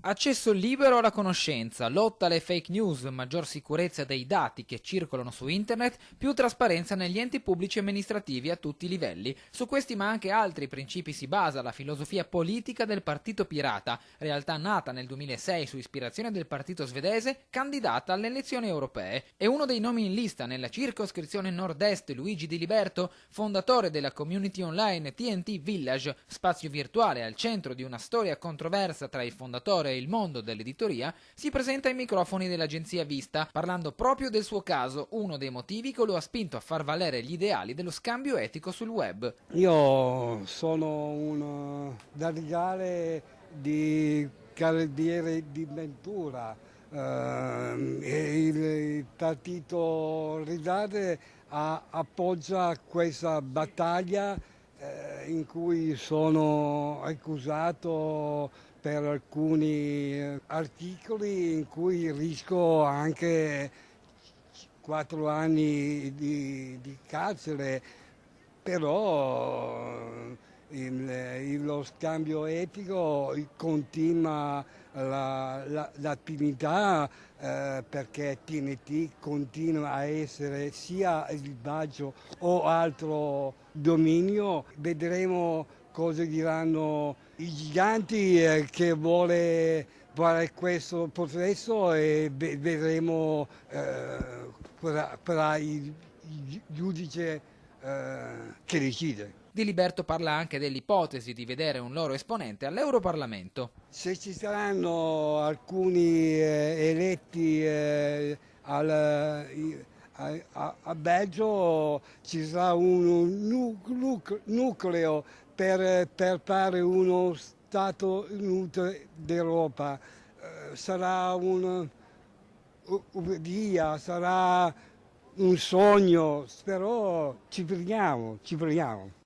Accesso libero alla conoscenza, lotta alle fake news, maggior sicurezza dei dati che circolano su internet, più trasparenza negli enti pubblici e amministrativi a tutti i livelli. Su questi ma anche altri principi si basa la filosofia politica del Partito Pirata, realtà nata nel 2006 su ispirazione del partito svedese, candidata alle elezioni europee. E uno dei nomi in lista nella circoscrizione nord-est, Luigi Di Liberto, fondatore della community online TNT Village, spazio virtuale al centro di una storia controversa tra il fondatore e il mondo dell'editoria, si presenta ai microfoni dell'agenzia Vista, parlando proprio del suo caso, uno dei motivi che lo ha spinto a far valere gli ideali dello scambio etico sul web. Io sono un darigale di carriere di Ventura. E il partito Ridare appoggia questa battaglia in cui sono accusato per alcuni articoli in cui rischio anche 4 anni di carcere, però lo scambio etico continua l'attività perché TNT continua a essere sia il Baggio o altro dominio. Vedremo cosa diranno i giganti che vuole fare questo processo e vedremo per il giudice che decide. Di Liberto parla anche dell'ipotesi di vedere un loro esponente all'Europarlamento. Se ci saranno alcuni eletti a Belgio, ci sarà un nucleo per fare uno Stato unito d'Europa. Sarà un'idea, sarà un sogno, però ci proviamo, ci proviamo.